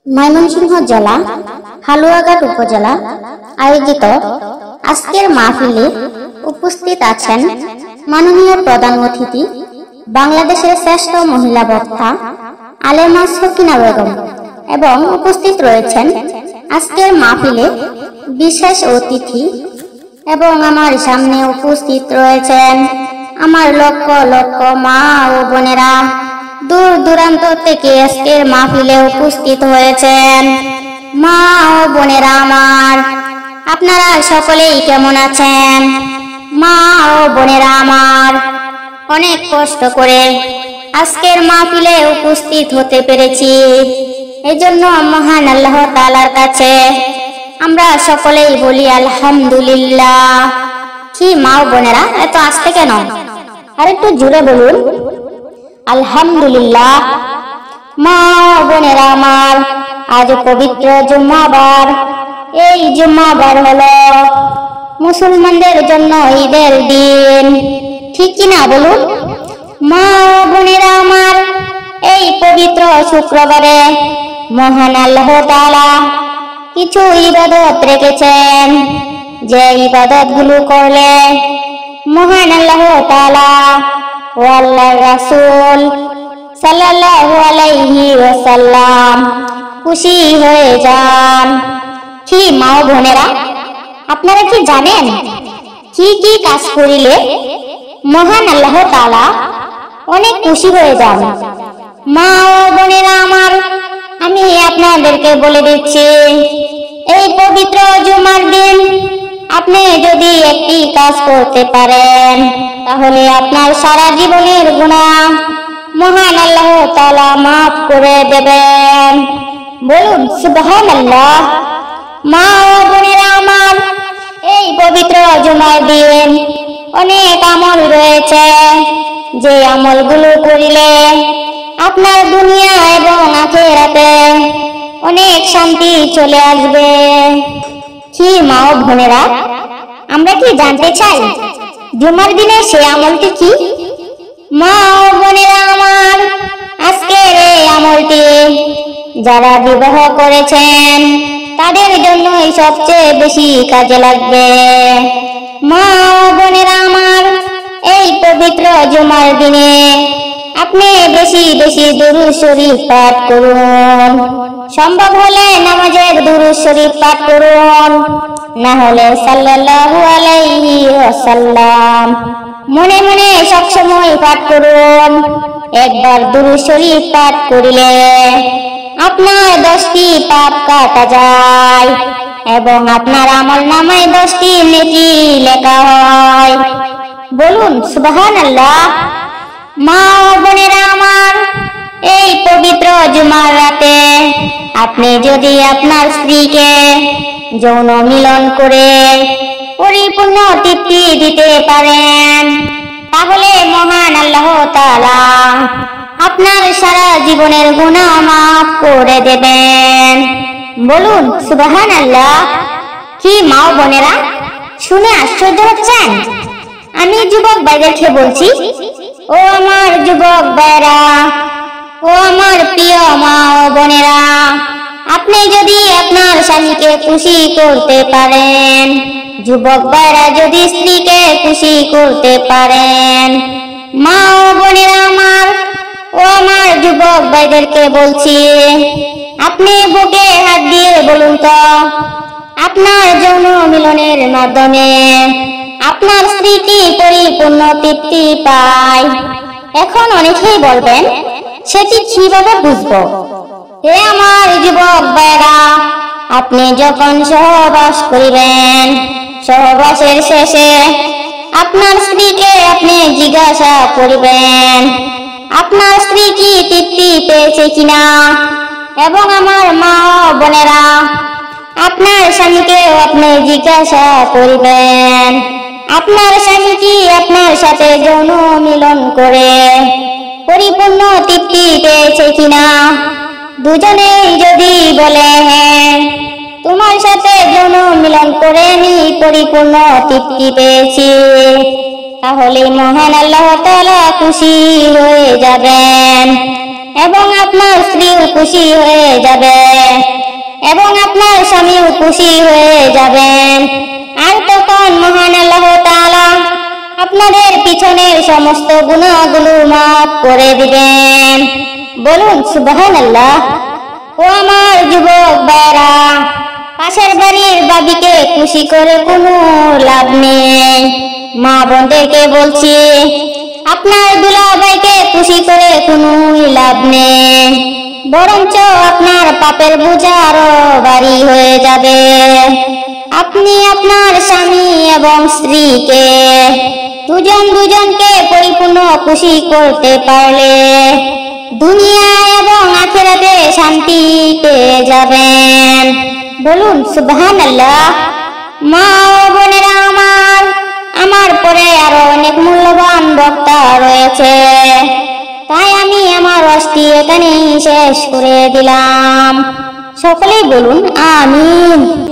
ময়মনসিংহ জেলা হালুয়াঘাট উপজেলা আয়োজিত আজকের মাহফিলে উপস্থিত আছেন মাননীয় প্রধান অতিথি বাংলাদেশের শ্রেষ্ঠ মহিলা বক্তা আলেমা সকিনা বেগম এবং উপস্থিত রয়েছেন আজকের মাহফিলে বিশেষ অতিথি এবং আমার সামনে উপস্থিত রয়েছেন আমার লক্ষ লক্ষ মা ও বোনেরা। দূর দূরান্ত থেকে আজকের মাহফিলে উপস্থিত হয়েছেন মা ও বোনেরা আমার, আপনারা সকলেই কেমন আছেন? মা ও বোনেরা আমার, অনেক কষ্ট করে আজকের মাহফিলে উপস্থিত হতে পেরেছি, এজন্য মহান আল্লাহ তাআলার কাছে আমরা সকলেই বলি আলহামদুলিল্লাহ। কি মা ও বোনেরা এত আস্তে কেন? আর একটু জোরে বলুন আলহামদুলিল্লাহ। মা ও বোনেরা আমার, আজ পবিত্র জুম্মাবার। এই জুম্মাবার হলো মুসলমানদের জন্য ঈদের দিন, ঠিক কিনা বলুন? মা ও বোনেরা আমার, এই পবিত্র শুক্রবারে মহান আল্লাহ তাআলা কিছু ইবাদত রেখেছেন, যে ইবাদত গুলো করলে মহান আল্লাহ তাআলা ও আল্লাহর রাসূল সাল্লাল্লাহু আলাইহি ওয়াসাল্লাম খুশি হয়ে যান। কি মা ও বোনেরা, আপনারা কি জানেন কি কি কাজ করিলে মহান আল্লাহ তাআলা অনেক খুশি হয়ে যান? মা ও বোনেরা আমার, আমি আপনাদেরকে বলে দিচ্ছি, এই পবিত্র জুমার দিন আপনি যদি একটি কাজ করতে পারেন তাহলে আপনার সারা জীবনের গুনাহ মহান আল্লাহ তাআলা মাফ করে দেবেন। বলুন সুবহানাল্লাহ। মা ও বোনেরা আমার, এই পবিত্র জুমার দিন অনেক আমল রয়েছে, যে আমলগুলো করিলে আপনার দুনিয়া এবং আখিরাতে অনেক শান্তি চলে আসবে। কি মা ও বোনেরা, আমরা কি জানতে চাই জুমার দিনে সে আমলটি কি? মা ও বোনেরা আমার, আজকের এই আমলটি যারা বিবাহ করেছেন তাদের জন্যই সবচেয়ে বেশি কাজে লাগবে। মা ও বোনেরা আমার, এই পবিত্র জুমার দিনে আপনি বেশি বেশি দুরূদ শরীফ পাঠ করুন, সম্ভব হলে নামাজের দুরূদ শরীফ পাঠ করুন, না হলে সাল্লাল্লাহু আলাইহি ওয়াসাল্লাম মনে মনে সবসময় পাঠ করুন। একবার দুরূদ শরীফ পাঠ করিলে আপনার 10টি পাপ কাটা যায় এবং আপনার আমলনামায় 10টি নেকি লেখা হয়। বলুন সুবহানাল্লাহ। মা ও বোনেরা আমার, এই পবিত্র জুমার রাতে আপনি যদি আপনার স্ত্রীকে যৌন মিলন করে পরিপূর্ণ তৃপ্তি দিতে পারেন তাহলে মহান আল্লাহ তাআলা আপনার সারা জীবনের গুনাহ মাফ করে দেবেন। বলুন সুবহানাল্লাহ। কি মা ও বোনেরা, শুনে আশ্চর্য হচ্ছেন? আমি যুবক ভাইদেরকে বলছি, ও আমার যুবক ভাইরা, ও আমার প্রিয় মা ও বোনেরা, আপনি যদি আপনার স্বামীকে খুশি করতে পারেন, যুবক ভাইরা যদি স্ত্রীকে খুশি করতে পারেন, মা ও বোনেরা আমার, ও আমার যুবক ভাইদেরকে বলছি, আপনি বুকে হাত দিয়ে বলুন তো, আপনার যৌন মিলনের মাধ্যমে আপনার স্ত্রী কি পরিপূর্ণ তৃপ্তি পায়? এখন অনেকেই বলবেন, সেটি কিভাবে বুঝবো? হে আমার যুবক ভাইরা, আপনি যখন সহবাস করিবেন, সহবাসের শেষে আপনার স্ত্রীকে আপনি জিজ্ঞাসা করিবেন আপনার স্ত্রী কি তৃপ্তি পেয়েছে কিনা। এবং আমার মা ও বোনেরা, আপনার স্বামীকেও আপনি জিজ্ঞাসা করিবেন আপনার স্বামী কি আপনার সাথে যৌন মিলন করে পরিপূর্ণ তৃপ্তি পেয়েছে কিনা। দুজনেই যদি বলে হ্যাঁ, তোমার সাথে যৌন মিলন করে আমি পরিপূর্ণ তৃপ্তি পেয়েছি, তাহলে মহান আল্লাহ তাআলা খুশি হয়ে যাবেন এবং আপনার স্ত্রীও খুশি হয়ে যাবে। এবং আপনার স্বামীও খুশি হয়ে যাবেন। আর তখন মহান আল্লাহ তাআলা আপনাদের পিছনের সমস্ত গুনাহগুলো মাফ করে দিবেন। বলুন সুবহানাল্লাহ। ও আমার যুবক ভাইরা, পাশের বাড়ির বাবিকে খুশি করে কোনো লাভ নেই। মা বোনদেরকে বলছি, আপনার দুলাভাইকে খুশি করে কোনো লাভ নেই, বরঞ্চ আপনার পাপের বোঝা আরো ভারী হয়ে যাবে। আপনি আপনার স্বামী এবং স্ত্রীকে দুজনকে পরিপূর্ণ খুশি করতে পারলে দুনিয়া এবং আখিরাতে শান্তি পেয়ে যাবেন। বলুন সুবহানাল্লাহ। মা ও বোনেরা আমার পরে আরো অনেক মূল্যবান বক্তা রয়েছে, তাই আমি আমার ওয়াজটি এখানেই শেষ করে দিলাম। সকলেই বলুন আমিন।